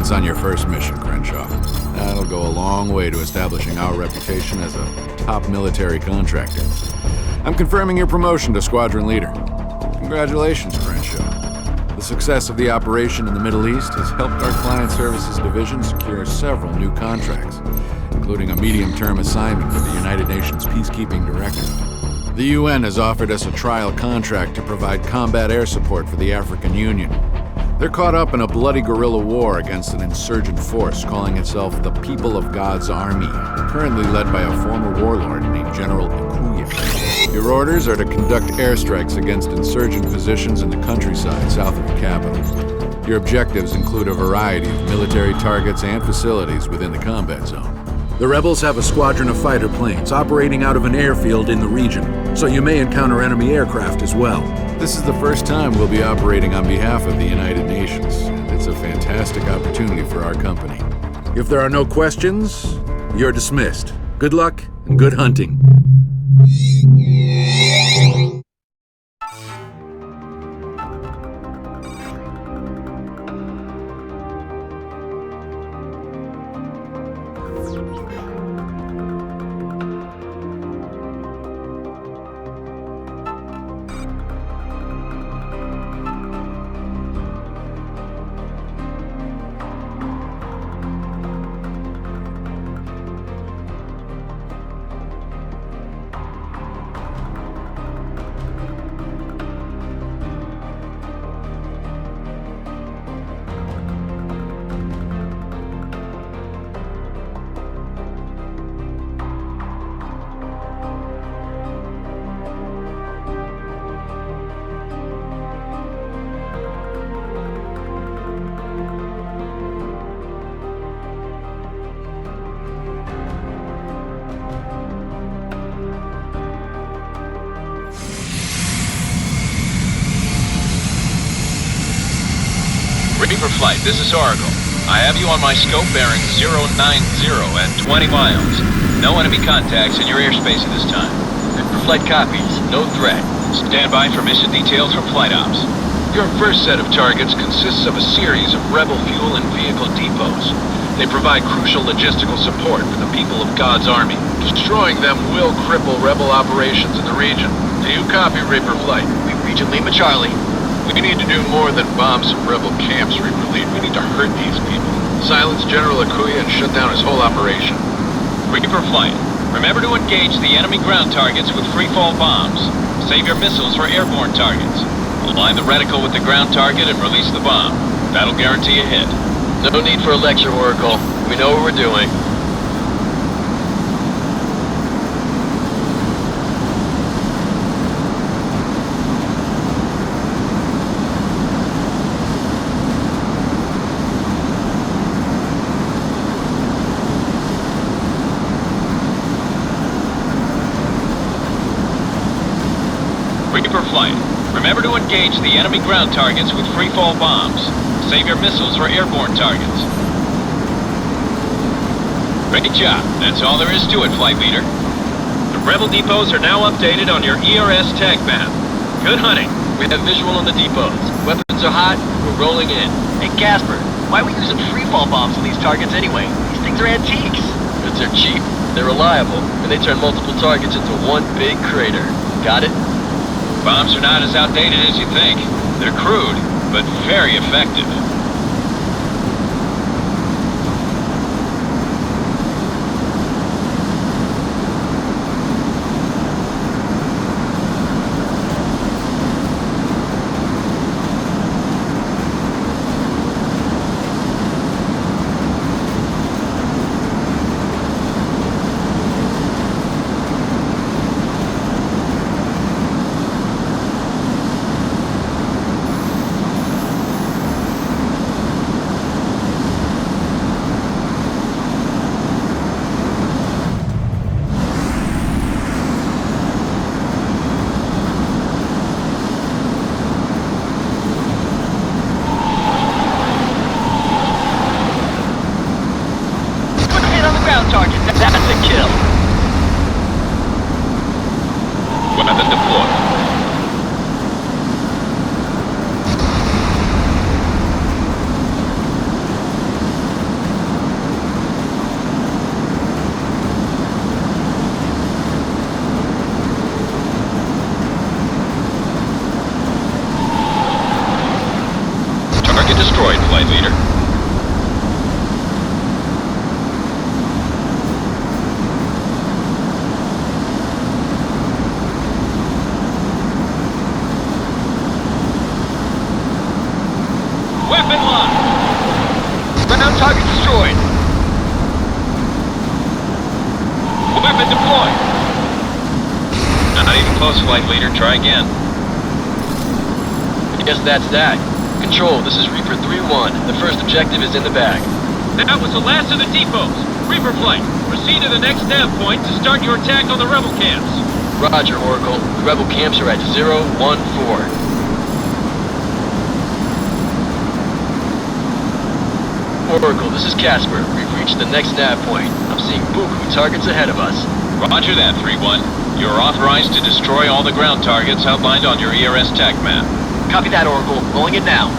Congrats on your first mission, Crenshaw. That'll go a long way to establishing our reputation as a top military contractor. I'm confirming your promotion to squadron leader. Congratulations, Crenshaw. The success of the operation in the Middle East has helped our client services division secure several new contracts, including a medium-term assignment with the United Nations Peacekeeping Directorate. The UN has offered us a trial contract to provide combat air support for the African Union. They're caught up in a bloody guerrilla war against an insurgent force calling itself the People of God's Army, currently led by a former warlord named General H.A.W.X. Your orders are to conduct airstrikes against insurgent positions in the countryside south of the capital. Your objectives include a variety of military targets and facilities within the combat zone. The rebels have a squadron of fighter planes operating out of an airfield in the region, so you may encounter enemy aircraft as well. This is the first time we'll be operating on behalf of the United Nations, and it's a fantastic opportunity for our company. If there are no questions, you're dismissed. Good luck and good hunting. Ready for flight, this is Oracle. I have you on my scope bearing 090 at 20 miles. No enemy contacts in your airspace at this time. Good for flight copies, no threat. Stand by for mission details from Flight Ops. Your first set of targets consists of a series of rebel fuel and vehicle depots. They provide crucial logistical support for the people of God's Army. Destroying them will cripple rebel operations in the region. Do you copy, Reaper Flight? Region Lima Charlie. We need to do more than bomb some rebel camps, Reaper Lead. We need to hurt these people. Silence General Akuya and shut down his whole operation. Reaper Flight, remember to engage the enemy ground targets with free-fall bombs. Save your missiles for airborne targets. Align the reticle with the ground target and release the bomb. That'll guarantee a hit. No need for a lecture, Oracle. We know what we're doing. Reaper Flight, remember to engage the enemy ground targets with free-fall bombs. Save your missiles for airborne targets. Great job. That's all there is to it, Flight Leader. The rebel depots are now updated on your ERS tag map. Good hunting. We have visual on the depots. Weapons are hot. We're rolling in. Hey, Casper, why are we using free-fall bombs on these targets anyway? These things are antiques. Because they're cheap, they're reliable, and they turn multiple targets into one big crater. Got it? Bombs are not as outdated as you think. They're crude, but very effective. Weapon deployed. destroyed. Weapon deployed. Not even close, flight leader. Try again. I guess that's that. Control, this is Reaper 3-1. The first objective is in the bag. That was the last of the depots. Reaper flight, proceed to the next nav point to start your attack on the rebel camps. Roger, Oracle. The rebel camps are at 014. Oracle, this is Casper. We've reached the next nav point. I'm seeing buku targets ahead of us. Roger that, 3-1. You're authorized to destroy all the ground targets outlined on your ERS TAC map. Copy that, Oracle. Rolling it now.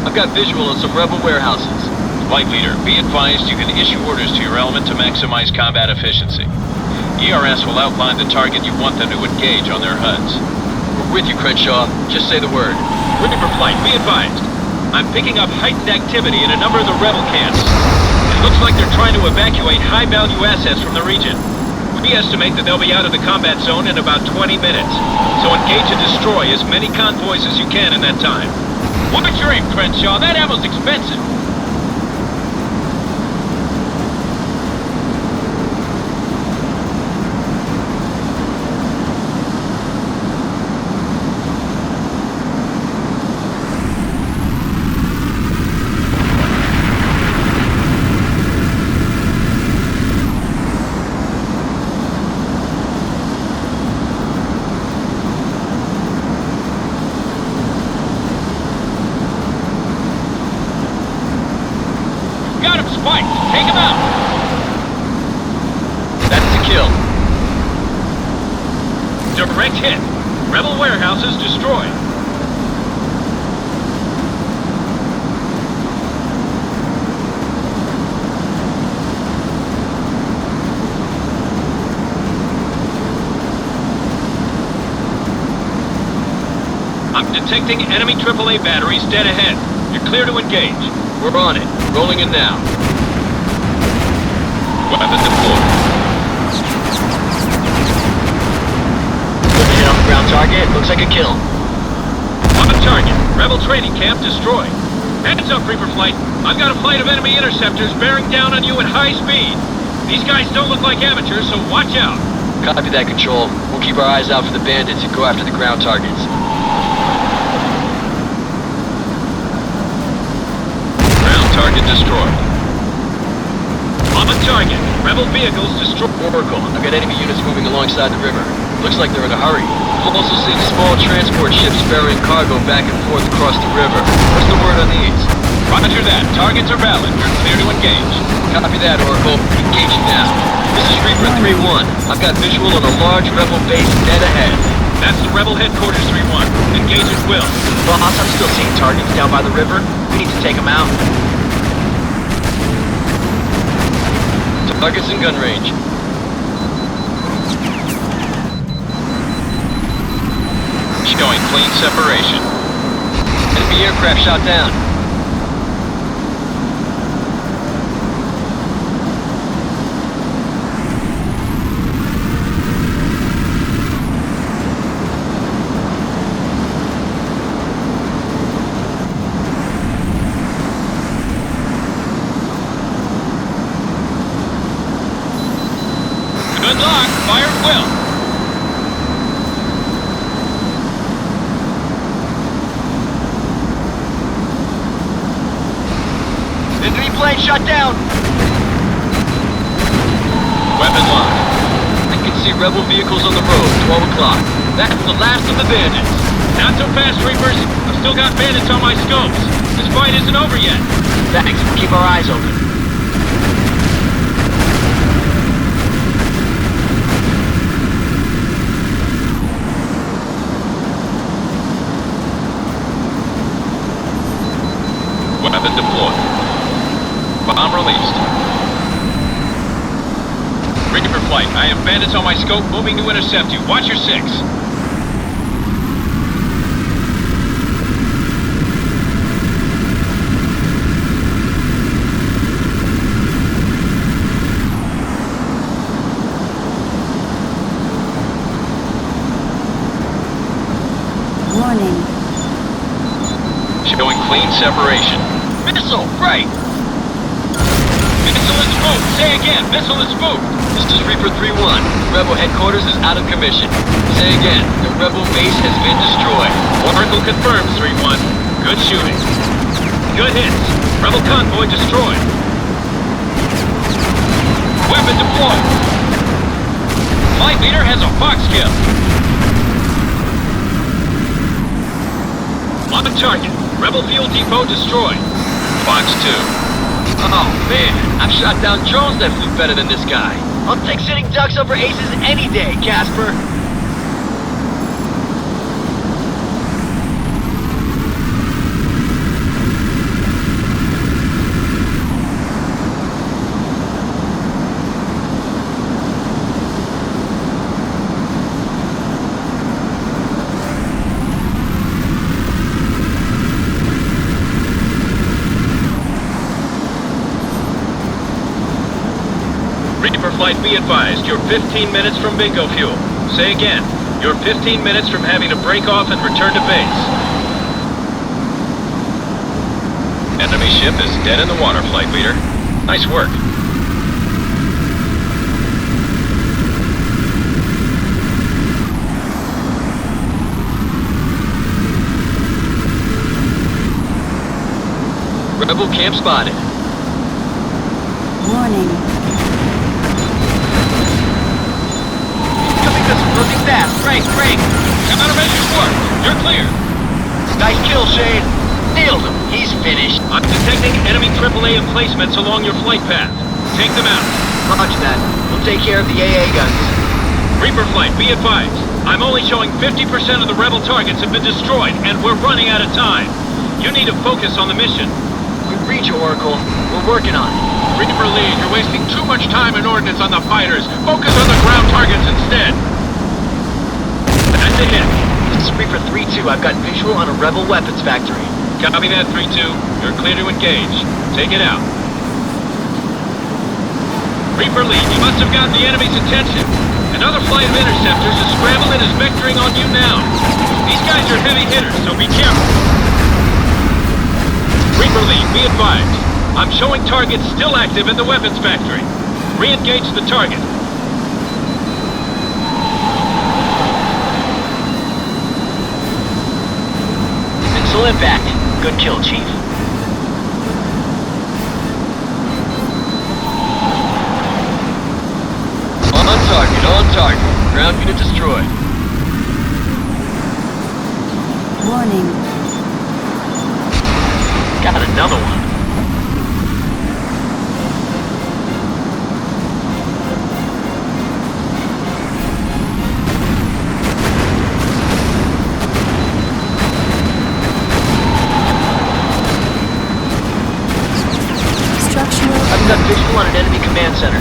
I've got visual on some rebel warehouses. Flight leader, be advised you can issue orders to your element to maximize combat efficiency. ERS will outline the target you want them to engage on their HUDs. We're with you, Crenshaw. Just say the word. Reaper flight, be advised. I'm picking up heightened activity in a number of the rebel camps. It looks like they're trying to evacuate high-value assets from the region. We estimate that they'll be out of the combat zone in about 20 minutes. So engage and destroy as many convoys as you can in that time. Watch your aim, Crenshaw. That ammo's expensive. Spiked. Take him out. That's the kill. Direct hit. Rebel warehouses destroyed. I'm detecting enemy AAA batteries dead ahead. You're clear to engage. We're on it. Rolling in now. Weapon deployed. Good hit on the ground target. Looks like a kill. On target. Rebel training camp destroyed. Hands up, Reaper flight. I've got a flight of enemy interceptors bearing down on you at high speed. These guys don't look like amateurs, so watch out. Copy that, Control. We'll keep our eyes out for the bandits and go after the ground targets. Target destroyed. On the target. Rebel vehicles destroyed. Oracle, I've got enemy units moving alongside the river. Looks like they're in a hurry. I'm also seeing small transport ships ferrying cargo back and forth across the river. What's the word on these? Roger that. Targets are valid. You're clear to engage. Copy that, Oracle. Engaging now. This is Reaper 3-1. I've got visual on a large rebel base dead ahead. That's the rebel headquarters, 3-1. Engage at will. Boss, I'm still seeing targets down by the river. We need to take them out. Targets in gun range. Showing clean separation. Enemy aircraft shot down. Good luck. Fire at will. Enemy plane shut down. Weapon locked. I can see rebel vehicles on the road, 12 o'clock. That's the last of the bandits. Not so fast, Reapers. I've still got bandits on my scopes. This fight isn't over yet. Thanks. We'll keep our eyes open. released. Reaper flight, I have bandits on my scope moving to intercept you. Watch your 6. Warning. Showing clean separation. Missile, right! Missile is spoofed. Say again, missile is spoofed. This is Reaper 3-1. Rebel headquarters is out of commission. Say again, the Rebel base has been destroyed. Oracle confirms 3-1. Good shooting. Good hits. Rebel convoy destroyed. Weapon deployed. Flight leader has a Fox kill. On target. Rebel fuel depot destroyed. Fox 2. Oh man, I've shot down drones that flew better than this guy. I'll take sitting ducks over aces any day, Casper. Reaper flight, be advised, you're 15 minutes from bingo fuel. Say again, you're 15 minutes from having to break off and return to base. Enemy ship is dead in the water, flight leader. Nice work. Rebel camp spotted. Warning. Looking fast. Break. Countermeasures work. You're clear. Nice kill, Shane. Nailed him. He's finished. I'm detecting enemy AAA emplacements along your flight path. Take them out. Roger that. We'll take care of the AA guns. Reaper flight, be advised. I'm only showing 50% of the rebel targets have been destroyed, and we're running out of time. You need to focus on the mission. We read you, Oracle. We're working on it. Reaper lead, you're wasting too much time and ordnance on the fighters. Focus on the ground targets instead. That's a hit. This is Reaper 3-2. I've got visual on a rebel weapons factory. Copy that, 3-2. You're clear to engage. Take it out. Reaper lead, you must have gotten the enemy's attention. Another flight of interceptors is scrambled and is vectoring on you now. These guys are heavy hitters, so be careful. Reaper lead, be advised. I'm showing targets still active in the weapons factory. Re-engage the target. Missile impact. Good kill, Chief. On target. Ground unit destroyed. Warning. Got another one. Structural. I've got visual on an enemy command center.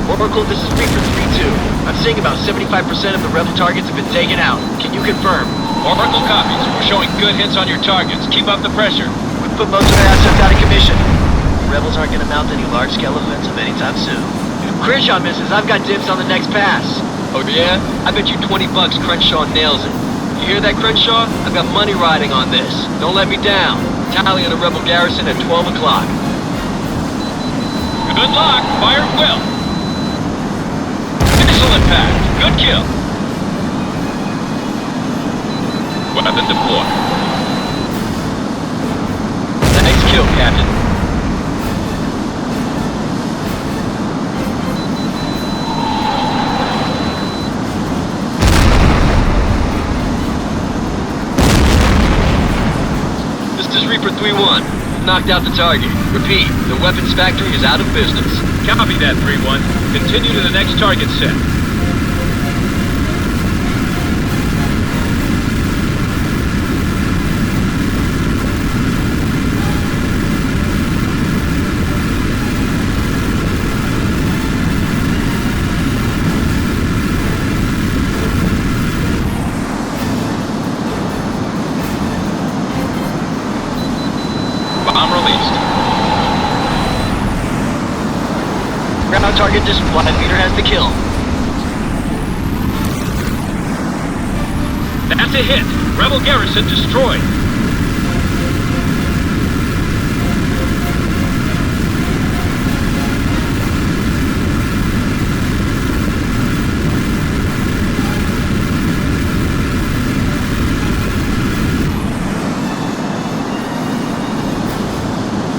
Oracle, this is Reaper 3-2. I'm seeing about 75% of the rebel targets have been taken out. Can you confirm? Oracle copies. We're showing good hits on your targets. Keep up the pressure. We've put most of our assets out of commission. The rebels aren't going to mount any large-scale offensive anytime soon. If Crenshaw misses, I've got dibs on the next pass. Oh yeah? I bet you $20 Crenshaw nails it. You hear that, Crenshaw? I've got money riding on this. Don't let me down. Tally on the rebel garrison at 12 o'clock. Good luck. Fire at will. Missile impact. Good kill. Weapon deployed. Nice kill, Captain. This is Reaper 3-1. Knocked out the target. Repeat, the weapons factory is out of business. Copy that, 3-1. Continue to the next target set. target display. Leader has the kill. That's a hit. Rebel garrison destroyed.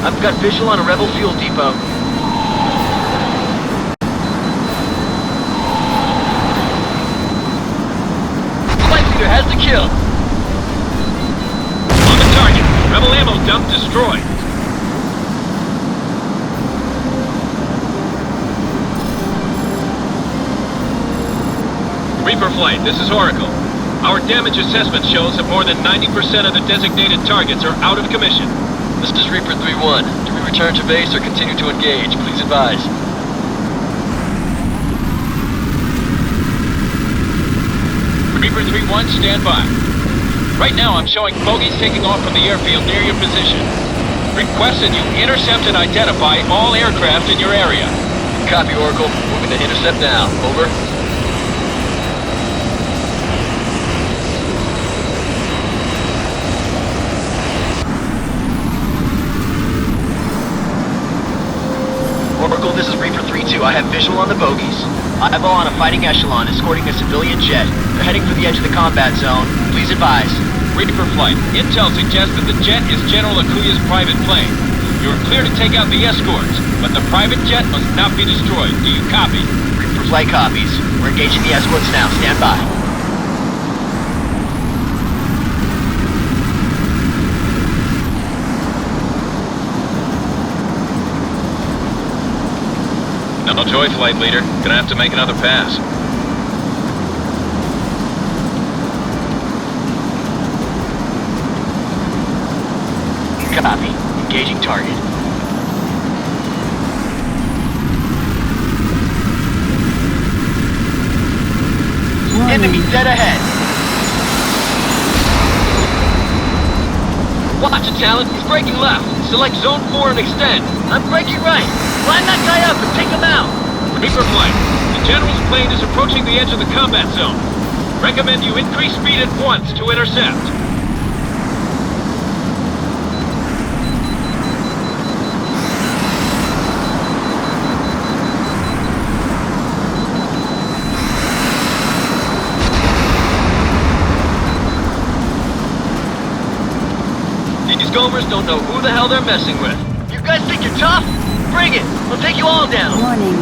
I've got visual on a rebel fuel depot. Flight leader has the kill. On the target. Rebel ammo dump destroyed. Reaper Flight, this is Oracle. Our damage assessment shows that more than 90% of the designated targets are out of commission. This is Reaper 3-1. Do we return to base or continue to engage? Please advise. Reaper 3-1, stand by. Right now I'm showing bogies taking off from the airfield near your position. Request that you intercept and identify all aircraft in your area. Copy, Oracle. Moving to intercept now. Over. Oracle, this is Reaper 3-2. I have visual on the bogies. Eyeball on a fighting echelon escorting a civilian jet. They're heading for the edge of the combat zone. Please advise. Reaper Flight, intel suggests that the jet is General Akuya's private plane. You are clear to take out the escorts, but the private jet must not be destroyed. Do you copy? Reaper Flight copies. We're engaging the escorts now. Stand by. No joy, Flight Leader. Gonna have to make another pass. Copy. Engaging target. Enemy dead ahead. Watch it, Talon. He's breaking left. Select Zone 4 and extend. I'm breaking right. Line that guy up and take him out. Reaper Flight, the General's plane is approaching the edge of the combat zone. Recommend you increase speed at once to intercept. These Gomers don't know who the hell they're messing with. You guys think you're tough? Bring it. We'll take you all down. Warning.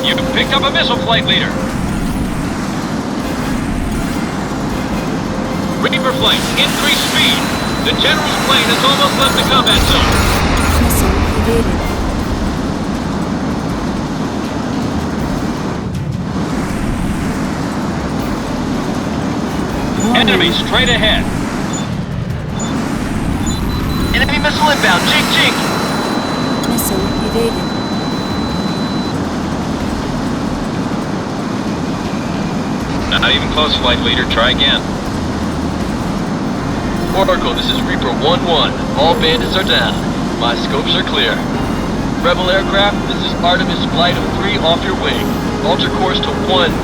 You picked up a missile, Flight Leader. Reaper Flight, increase speed. The General's plane has almost left the combat zone. Missile evaded. Warning. Enemy straight ahead. Enemy missile inbound. Jink, jink. Missile evaded. Not even close, Flight Leader. Try again. Oracle, this is Reaper 1-1. All bandits are down. My scopes are clear. Rebel aircraft, this is Artemis Flight of 3 off your wing. Alter course to 120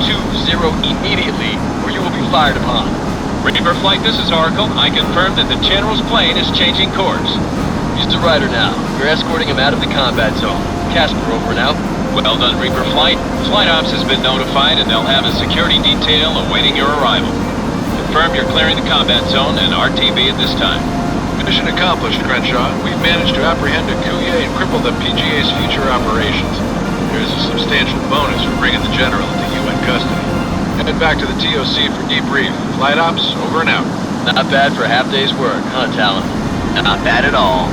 immediately, or you will be fired upon. Reaper Flight, this is Oracle. I confirm that the General's plane is changing course. He's the rider now. You're escorting him out of the combat zone. Casper, over and out. Well done, Reaper Flight. Flight Ops has been notified and they'll have a security detail awaiting your arrival. Confirm you're clearing the combat zone and RTB at this time. Mission accomplished, Crenshaw. We've managed to apprehend Akuya and cripple the PGA's future operations. There's a substantial bonus for bringing the General into UN custody. Head back to the TOC for debrief. Flight Ops, over and out. Not bad for a half day's work, huh, Talon? Not bad at all.